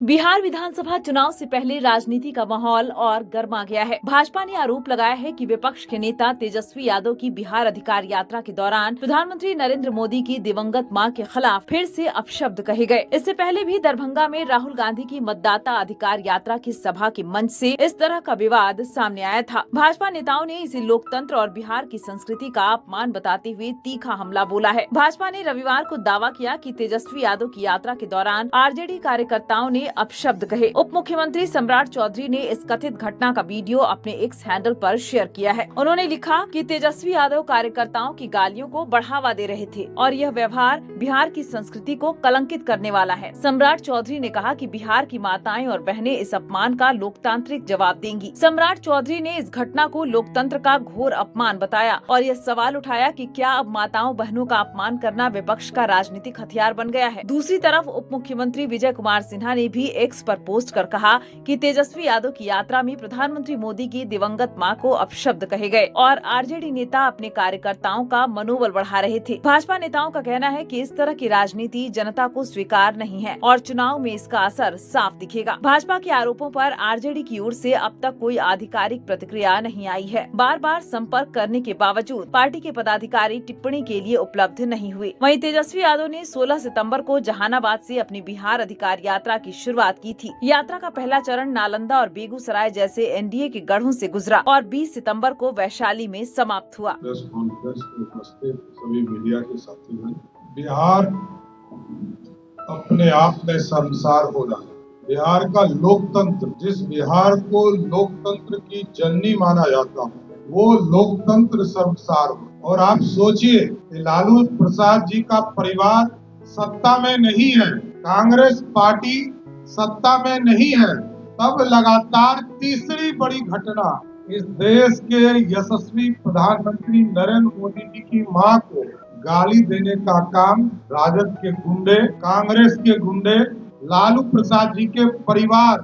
बिहार विधानसभा चुनाव से पहले राजनीति का माहौल और गर्मा गया है। भाजपा ने आरोप लगाया है कि विपक्ष के नेता तेजस्वी यादव की बिहार अधिकार यात्रा के दौरान प्रधानमंत्री नरेंद्र मोदी की दिवंगत मां के खिलाफ फिर से अपशब्द कहे गए। इससे पहले भी दरभंगा में राहुल गांधी की मतदाता अधिकार यात्रा की सभा के मंच से इस तरह का विवाद सामने आया था। भाजपा नेताओं ने इसे लोकतंत्र और बिहार की संस्कृति का अपमान बताते हुए तीखा हमला बोला है। भाजपा ने रविवार को दावा किया कि तेजस्वी यादव की यात्रा के दौरान आरजेडी कार्यकर्ताओं ने अपशब्द कहे। उप मुख्यमंत्री सम्राट चौधरी ने इस कथित घटना का वीडियो अपने एक्स हैंडल पर शेयर किया है। उन्होंने लिखा कि तेजस्वी यादव कार्यकर्ताओं की गालियों को बढ़ावा दे रहे थे और यह व्यवहार बिहार की संस्कृति को कलंकित करने वाला है। सम्राट चौधरी ने कहा कि बिहार की माताएं और बहनें इस अपमान का लोकतांत्रिक जवाब देंगी। सम्राट चौधरी ने इस घटना को लोकतंत्र का घोर अपमान बताया और यह सवाल उठाया कि क्या अब माताओं बहनों का अपमान करना विपक्ष का राजनीतिक हथियार बन गया है। दूसरी तरफ उप मुख्यमंत्री विजय कुमार सिन्हा ने भी एक्स पर पोस्ट कर कहा कि तेजस्वी यादव की यात्रा में प्रधानमंत्री मोदी की दिवंगत मां को अपशब्द कहे गए और आरजेडी नेता अपने कार्यकर्ताओं का मनोबल बढ़ा रहे थे। भाजपा नेताओं का कहना है कि इस तरह की राजनीति जनता को स्वीकार नहीं है और चुनाव में इसका असर साफ दिखेगा। भाजपा के आरोपों पर आरजेडी की ओर से अब तक कोई आधिकारिक प्रतिक्रिया नहीं आई है। बार बार संपर्क करने के बावजूद पार्टी के पदाधिकारी टिप्पणी के लिए उपलब्ध नहीं हुए। वहीं तेजस्वी यादव ने 16 सितंबर को जहानाबाद से अपनी बिहार अधिकार यात्रा की शुरुआत की थी। यात्रा का पहला चरण नालंदा और बेगूसराय जैसे एनडीए के गढ़ों से गुजरा और 20 सितंबर को वैशाली में समाप्त हुआ। प्रेस कॉन्फ्रेंस में उपस्थित सभी मीडिया के साथीगण, बिहार अपने आप में शर्मसार हो रहा है। बिहार का लोकतंत्र, जिस बिहार को लोकतंत्र की जननी माना जाता है, वो लोकतंत्र शर्मसार हो। और आप सोचिए कि लालू प्रसाद जी का परिवार सत्ता में नहीं है, कांग्रेस पार्टी सत्ता में नहीं है, तब लगातार तीसरी बड़ी घटना इस देश के यशस्वी प्रधानमंत्री नरेंद्र मोदी जी की मां को गाली देने का काम राजद के गुंडे, कांग्रेस के गुंडे, लालू प्रसाद जी के परिवार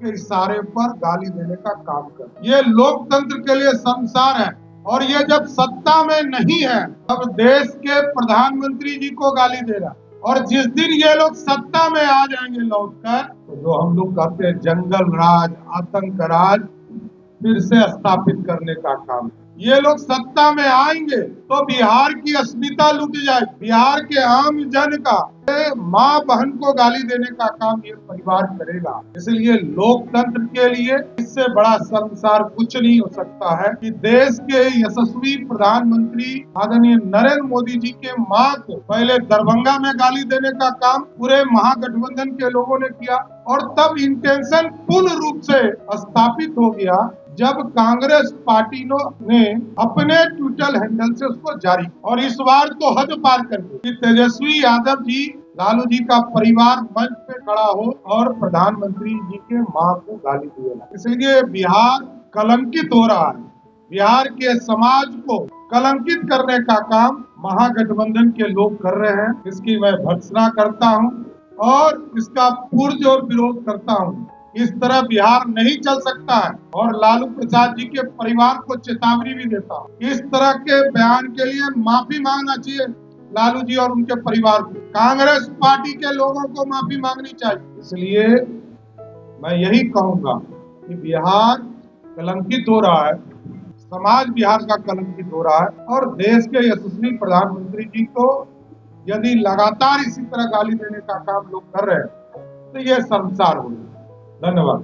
के इशारे पर गाली देने का काम कर, ये लोकतंत्र के लिए शर्मसार है। और ये जब सत्ता में नहीं है तब देश के प्रधानमंत्री जी को गाली दे रहा है। और जिस दिन ये लोग सत्ता में आ जाएंगे लौटकर, तो जो हम लोग कहते हैं जंगल राज, आतंक राज फिर से स्थापित करने का काम, ये लोग सत्ता में आएंगे तो बिहार की अस्मिता लूट जाएगी। बिहार के आम जन का माँ बहन को गाली देने का काम ये परिवार करेगा। इसलिए लोकतंत्र के लिए इससे बड़ा शर्मसार कुछ नहीं हो सकता है कि देश के यशस्वी प्रधानमंत्री आदरणीय नरेंद्र मोदी जी के मां को पहले दरभंगा में गाली देने का काम पूरे महागठबंधन के लोगों ने किया और तब इंटेंशन पूर्ण रूप से स्थापित हो गया जब कांग्रेस पार्टी ने अपने ट्विटर हैंडल से उसको जारी, और इस बार तो हद पार कर गई कि तेजस्वी यादव जी, लालू जी का परिवार मंच पे खड़ा हो और प्रधानमंत्री जी के मां को गाली दिए। इसलिए बिहार कलंकित हो रहा है। बिहार के समाज को कलंकित करने का काम महागठबंधन के लोग कर रहे हैं। इसकी मैं भर्त्सना करता हूं और इसका पुरजोर विरोध करता हूं। इस तरह बिहार नहीं चल सकता है और लालू प्रसाद जी के परिवार को चेतावनी भी देता हूं। इस तरह के बयान के लिए माफी मांगना चाहिए लालू जी और उनके परिवार को। कांग्रेस पार्टी के लोगों को माफी मांगनी चाहिए। इसलिए मैं यही कहूंगा कि बिहार कलंकित हो रहा है, समाज बिहार का कलंकित हो रहा है और देश के यशस्वी प्रधानमंत्री जी को यदि लगातार इसी तरह गाली देने का काम लोग कर रहे हैं तो ये शर्मसार होगा। धन्यवाद।